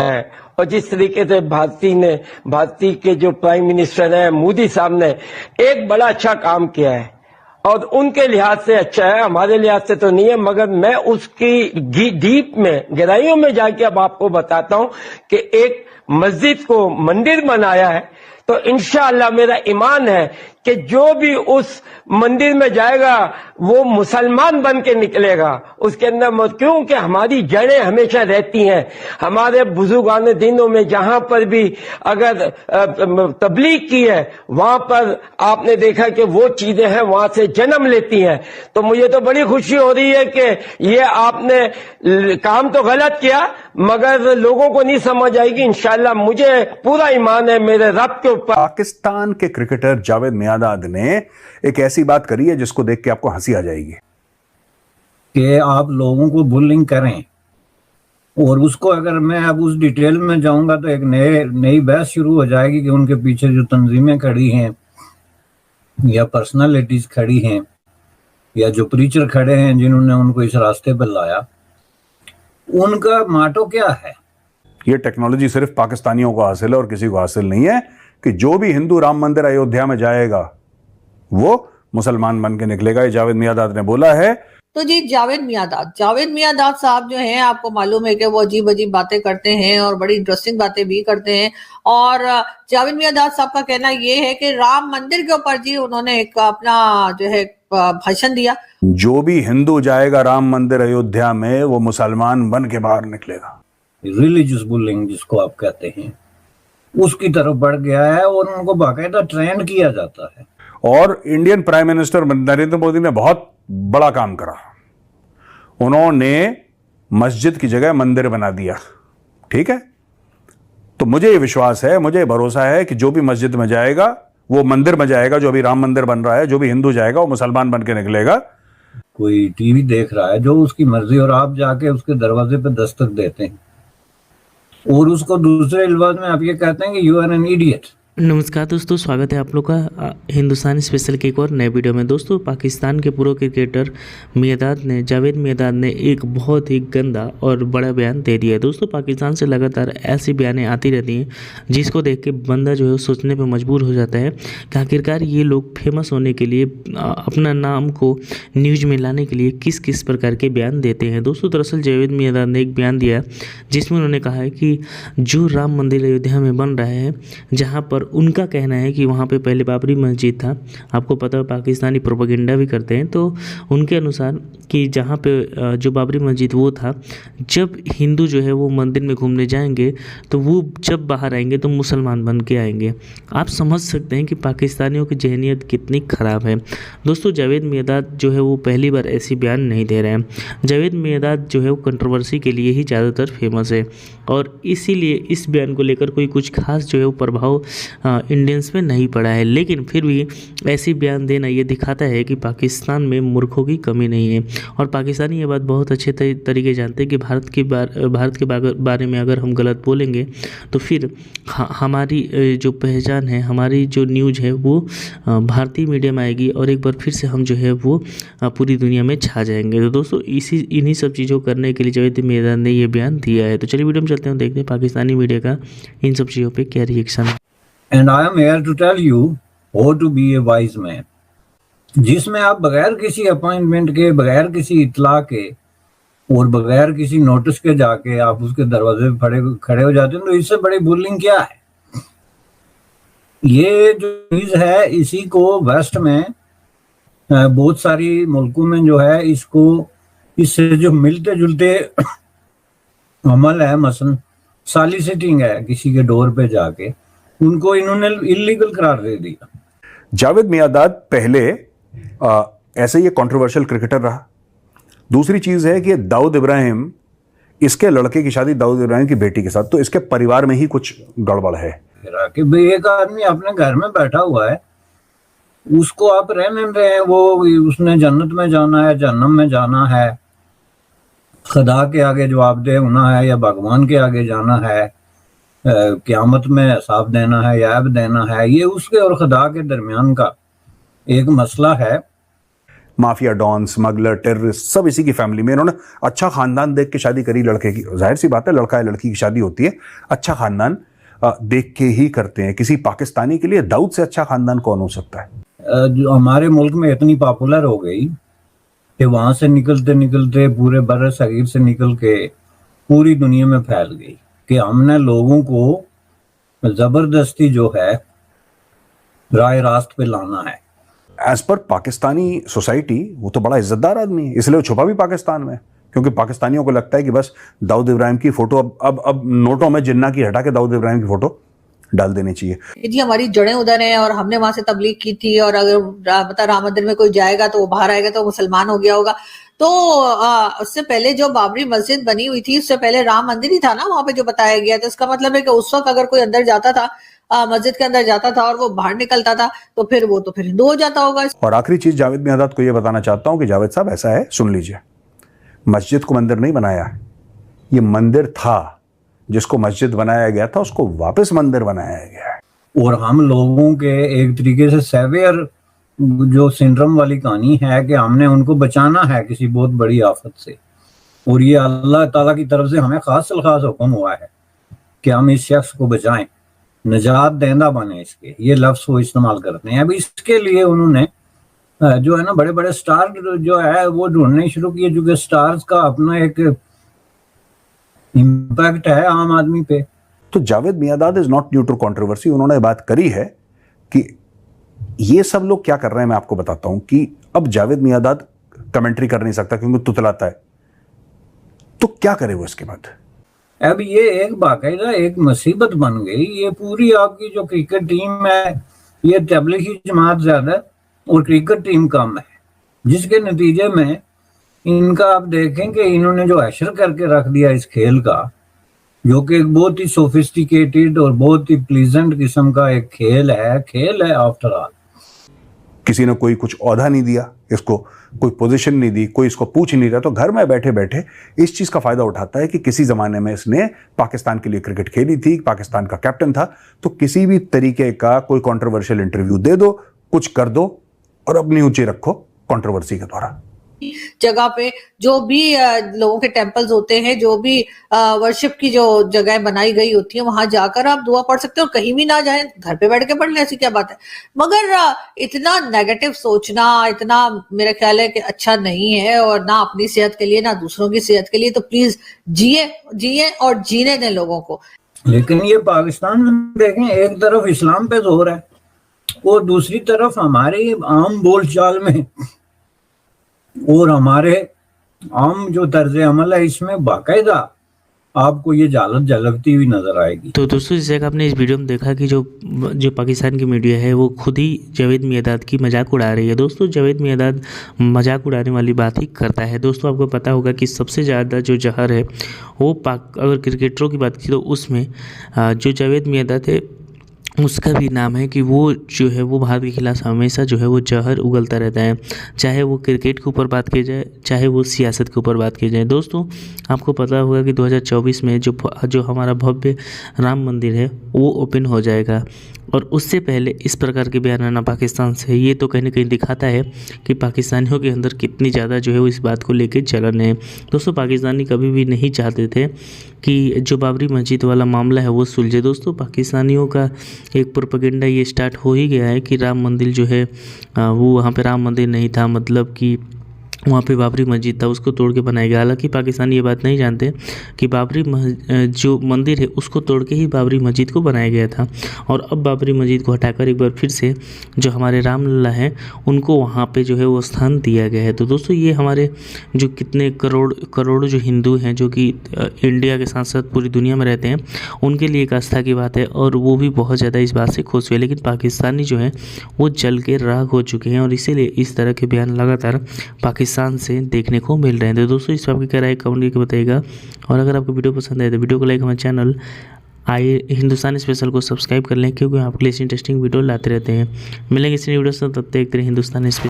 है। और जिस तरीके से भारतीय के जो प्राइम मिनिस्टर हैं मोदी साहब ने एक बड़ा अच्छा काम किया है और उनके लिहाज से अच्छा है, हमारे लिहाज से तो नहीं है, मगर मैं उसकी डीप में गहराइयों में जाके अब आपको बताता हूं कि एक मस्जिद को मंदिर बनाया है। तो इंशाअल्लाह मेरा ईमान है कि जो भी उस मंदिर में जाएगा वो मुसलमान बन के निकलेगा। उसके अंदर क्योंकि हमारी जड़ें हमेशा रहती हैं। हमारे बुजुर्गान दिनों में जहां पर भी अगर तबलीग की है वहां पर आपने देखा कि वो चीजें हैं वहां से जन्म लेती हैं। तो मुझे तो बड़ी खुशी हो रही है कि ये आपने काम तो गलत किया मगर लोगों को नहीं समझ आएगी। इंशाअल्लाह मुझे पूरा ईमान है मेरे रब के ऊपर। पाकिस्तान के क्रिकेटर जावेद मियांदाद ने एक ऐसी बात करी है जिसको देख के आपको हंसी आ जाएगी कि आप लोगों को बुलिंग करें, और उसको अगर मैं अब उस डिटेल में जाऊंगा तो एक नई बहस शुरू हो जाएगी कि उनके पीछे जो तंजीमें खड़ी हैं या पर्सनालिटीज खड़ी हैं या जो प्रीचर खड़े हैं जिन्होंने उनको इस रास्ते पर लाया, उनका माटो क्या है। ये टेक्नोलॉजी सिर्फ पाकिस्तानियों को हासिल है और किसी को हासिल नहीं है कि जो भी हिंदू राम मंदिर अयोध्या में जाएगा वो मुसलमान बन के निकलेगा। ये जावेद मियांदाद ने बोला है। तो जी जावेद मियांदाद साहब जो हैं, आपको मालूम है कि वो अजीब अजीब बातें करते हैं और बड़ी इंटरेस्टिंग बातें भी करते हैं। और जावेद मियांदाद साहब का कहना ये है कि राम मंदिर के ऊपर जी उन्होंने एक अपना जो है भाषण दिया, जो भी हिंदू जाएगा राम मंदिर अयोध्या में वो मुसलमान बन के बाहर निकलेगा। रिलीजियस बुलिंग जिसको आप कहते हैं उसकी तरफ बढ़ गया है और उनको बाकायदा ट्रेंड किया जाता है। और Indian prime minister Narendra Modi ने बहुत बड़ा काम करा, उन्होंने मस्जिद की जगह मंदिर बना दिया। ठीक है, तो मुझे ये विश्वास है, मुझे भरोसा है कि जो भी मस्जिद में जाएगा वो मंदिर में जाएगा। जो अभी राम मंदिर बन रहा है, जो भी हिंदू जाएगा वो मुसलमान बन के निकलेगा। कोई टीवी देख रहा है जो उसकी मर्जी और आप जाके उसके दरवाजे पे दस्तक देते हैं और उसको दूसरे अल्फाज में आप ये कहते हैं कि यू आर एन इडियट। नमस्कार दोस्तों, स्वागत है आप लोग का हिंदुस्तान स्पेशल के एक और नए वीडियो में। दोस्तों, पाकिस्तान के पूर्व क्रिकेटर जावेद मियांदाद ने एक बहुत ही गंदा और बड़ा बयान दे दिया है। दोस्तों, पाकिस्तान से लगातार ऐसी बयानें आती रहती हैं जिसको देख के बंदा जो है सोचने पे मजबूर हो जाता है कि आखिरकार ये लोग फेमस होने के लिए, अपना नाम को न्यूज में लाने के लिए किस किस प्रकार के बयान देते हैं। दोस्तों, दरअसल जावेद मियांदाद ने एक बयान दिया जिसमें उन्होंने कहा है कि जो राम मंदिर अयोध्या में बन रहा है, जहाँ पर उनका कहना है कि वहाँ पे पहले बाबरी मस्जिद था। आपको पता है पाकिस्तानी प्रोपेगेंडा भी करते हैं, तो उनके अनुसार कि जहाँ पे जो बाबरी मस्जिद वो था, जब हिंदू जो है वो मंदिर में घूमने जाएंगे तो वो जब बाहर आएंगे तो मुसलमान बन के आएंगे। आप समझ सकते हैं कि पाकिस्तानियों की जहनीत कितनी ख़राब है। दोस्तों, जावेद मियांदाद जो है वो पहली बार ऐसी बयान नहीं दे रहे हैं। जावेद मियांदाद जो है वो कंट्रोवर्सी के लिए ही ज़्यादातर फेमस है और इसीलिए इस बयान को लेकर कोई कुछ खास जो है वो प्रभाव इंडियंस में नहीं पड़ा है। लेकिन फिर भी ऐसी बयान देना ये दिखाता है कि पाकिस्तान में मूर्खों की कमी नहीं है और पाकिस्तानी ये बात बहुत अच्छे तरीके जानते हैं कि भारत के बारे में अगर हम गलत बोलेंगे तो फिर हमारी जो पहचान है, हमारी जो न्यूज़ है वो भारतीय मीडिया में आएगी और एक बार फिर से हम जो है वो पूरी दुनिया में छा जाएंगे। तो दोस्तों, इन्हीं सब चीज़ों को करने के लिए जावेद मियांदाद ने ये बयान दिया है। तो चलिए वीडियो में चलते हैं, देखते हैं पाकिस्तानी मीडिया का इन सब चीज़ों पर क्या रिएक्शन है। And I am here to tell you how to be a wise man, जिसमें आप बगैर किसी अपॉइंटमेंट के, बगैर किसी इतला के और बगैर किसी नोटिस के जाके आप उसके दरवाजे पे खड़े हो जाते हैं। तो इससे बड़ी बुलिंग क्या है। ये जो चीज है इसी को वेस्ट में बहुत सारी मुल्कों में जो है इससे जो मिलते जुलते अमल है, मसलन सॉलिसिटिंग है किसी के डोर पे जाके, उनको इन्होंने इलीगल करार दे दिया। जावेद मियांदाद पहले ऐसे ही कंट्रोवर्शियल क्रिकेटर रहा। दूसरी चीज है कि दाऊद इब्राहिम, इसके लड़के की शादी दाऊद इब्राहिम की बेटी के साथ, तो इसके परिवार में ही कुछ गड़बड़ है। कि भाई एक आदमी अपने घर में बैठा हुआ है, उसको आप रहने रहे हैं, वो उसने जन्नत में जाना है, जन्नम में जाना है, खुदा के आगे जवाबदेह होना है या भगवान के आगे जाना है, क़यामत में हिसाब देना है या ऐब देना है, ये उसके और खुदा के दरमियान का एक मसला है। माफिया डॉन, स्मगलर, टेररिस्ट, सब इसी की फैमिली में। इन्होंने अच्छा खानदान देख के शादी करी लड़के की। जाहिर सी बात है, लड़का है लड़की की शादी होती है, अच्छा खानदान देख के ही करते हैं। किसी पाकिस्तानी के लिए दाऊद से अच्छा खानदान कौन हो सकता है? जो हमारे मुल्क में इतनी पॉपुलर हो गई कि वहां से निकलते निकलते पूरे बर सगीर से निकल के पूरी दुनिया में फैल गई कि हमने लोगों को जबरदस्ती जो है राय रास्त पे लाना है। एज पर पाकिस्तानी सोसाइटी वो तो बड़ा इज्जतदार आदमी है, इसलिए वो छुपा भी पाकिस्तान में, क्योंकि पाकिस्तानियों को लगता है कि बस दाऊद इब्राहिम की फोटो अब नोटों में जिन्ना की हटा के दाऊद इब्राहिम की फोटो डाल देनी चाहिए। जी हमारी जड़ें उधर हैं और हमने वहां से तबलीग की थी, और अगर बता राम मंदिर में कोई जाएगा तो वो बाहर आएगा तो मुसलमान हो गया होगा। तो उससे पहले जो बाबरी मस्जिद बनी हुई थी, उससे पहले राम मंदिर ही था ना वहां पे जो बताया गया। तो इसका मतलब है कि उस वक्त अगर कोई अंदर जाता था, मस्जिद के अंदर जाता था और वो बाहर निकलता था, तो फिर वो तो फिर हिंदू हो जाता होगा। और आखिरी चीज जावेद मियांदाद को यह बताना चाहता हूं कि जावेद साहब ऐसा है, सुन लीजिए, मस्जिद को मंदिर नहीं बनाया, ये मंदिर था, जिसको मस्जिद बनाया गया था उसको वापस मंदिर बनाया गया है। और हम लोगों के एक तरीके से सेवियर जो सिंड्रोम वाली कहानी है कि हमने उनको बचाना है किसी बहुत बड़ी आफत से, और ये अल्लाह ताला की तरफ से हमें खास हुक्म हुआ है कि हम इस शख्स को बचाएं, निजात देंदा बने। इसके ये लफ्ज वो इस्तेमाल करते हैं। अब इसके लिए उन्होंने जो है ना बड़े बड़े स्टार जो है वो ढूंढने शुरू किए, क्योंकि स्टार्स का अपना एक इम्पैक्ट है आम आदमी पे। तो Javed Miandad is not new to controversy. उन्होंने बात करी है कि ये सब लोग क्या कर रहे हैं, मैं आपको बताता हूं कि अब जावेद मियांदाद कमेंट्री कर नहीं सकता क्योंकि तुतलाता है, तो क्या करे वो इसके बाद? अब ये एक बाकायदा एक मुसीबत बन गई। ये पूरी आपकी जो क्रिकेट टीम है, ये तबलीगी जमात ज्यादा और क्रिकेट टीम कम है, जिसके नतीजे में इनका आप देखें कि इन्होंने जो हशर करके रख दिया इस खेल का, जो कि एक बहुत ही सोफिस्टिकेटेड और बहुत ही प्लीजेंट किस्म का एक खेल है आफ्टर ऑल। किसी ने कोई कुछ औहदा नहीं दिया इसको, कोई पोजीशन नहीं दी, कोई इसको पूछ नहीं रहा, तो घर में बैठे बैठे इस चीज का फायदा उठाता है कि किसी जमाने में इसने पाकिस्तान के लिए क्रिकेट खेली थी, पाकिस्तान का कैप्टन था, तो किसी भी तरीके का कोई कंट्रोवर्शियल इंटरव्यू दे दो, कुछ कर दो और अपनी ऊंची रखो कंट्रोवर्सी के द्वारा। जगह पे जो भी लोगों के टेम्पल्स होते हैं, जो भी वर्शिप की जो जगह बनाई गई होती है, वहां जाकर आप दुआ पढ़ सकते हो, और कहीं भी ना जाएं, घर पे बैठ के पढ़ लें, ऐसी क्या बात है। मगर इतना नेगेटिव सोचना इतना मेरा ख्याल है कि अच्छा नहीं है, और ना अपनी सेहत के लिए ना दूसरों की सेहत के लिए। तो प्लीज जिए और जीने दें लोगों को। लेकिन ये पाकिस्तान में देखें, एक तरफ इस्लाम पे जोर है और दूसरी तरफ हमारे आम बोलचाल में और हमारे आम जो तर्ज अमल है, इसमें बाकायदा आपको ये जालत झलकती हुई नजर आएगी। तो दोस्तों, जैसे कि आपने इस वीडियो में देखा कि जो पाकिस्तान की मीडिया है वो खुद ही जावेद मियांदाद की मजाक उड़ा रही है। दोस्तों, जावेद मियांदाद मजाक उड़ाने वाली बात ही करता है। दोस्तों, आपको पता होगा कि सबसे ज़्यादा जो जहर है वो अगर क्रिकेटरों की बात की तो उसमें जो जावेद मियांदाद है उसका भी नाम है कि वो जो है वो भारत के खिलाफ हमेशा जो है वो जहर उगलता रहता है, चाहे वो क्रिकेट के ऊपर बात की जाए, चाहे वो सियासत के ऊपर बात की जाए। दोस्तों, आपको पता होगा कि 2024 में जो हमारा भव्य राम मंदिर है वो ओपन हो जाएगा, और उससे पहले इस प्रकार के बयान आना पाकिस्तान से, ये तो कहीं ना कहीं दिखाता है कि पाकिस्तानियों के अंदर कितनी ज़्यादा जो है वो इस बात को लेकर जलन है। दोस्तों, पाकिस्तानी कभी भी नहीं चाहते थे कि जो बाबरी मस्जिद वाला मामला है वो सुलझे। दोस्तों, पाकिस्तानियों का एक प्रोपेगेंडा ये स्टार्ट हो ही गया है कि राम मंदिर जो है वो वहाँ पे राम मंदिर नहीं था, मतलब कि वहाँ पे बाबरी मस्जिद था, उसको तोड़ के बनाया गया। हालांकि पाकिस्तानी ये बात नहीं जानते कि बाबरी जो मंदिर है उसको तोड़ के ही बाबरी मस्जिद को बनाया गया था, और अब बाबरी मस्जिद को हटाकर एक बार फिर से जो हमारे रामलला हैं उनको वहाँ पे जो है वो स्थान दिया गया है। तो दोस्तों, ये हमारे जो कितने करोड़ जो हिंदू हैं जो कि इंडिया के साथ साथ पूरी दुनिया में रहते हैं, उनके लिए एक आस्था की बात है, और वो भी बहुत ज़्यादा इस बात से खुश हुए। लेकिन पाकिस्तानी जो है वो जल के राख हो चुके हैं, और इसीलिए इस तरह के बयान लगातार पाकिस्तान से देखने को मिल रहे हैं। तो दोस्तों, इस पर आपकी क्या राय कमेंट करके बताइएगा, और अगर आपको वीडियो पसंद आए तो वीडियो को लाइक, हमारे चैनल हिंदुस्तानी स्पेशल को सब्सक्राइब कर लें, क्योंकि आपके लिए इंटरेस्टिंग वीडियो लाते रहते हैं। मिलेंगे इस वीडियो से, तब तक हिंदुस्तानी स्पेशल।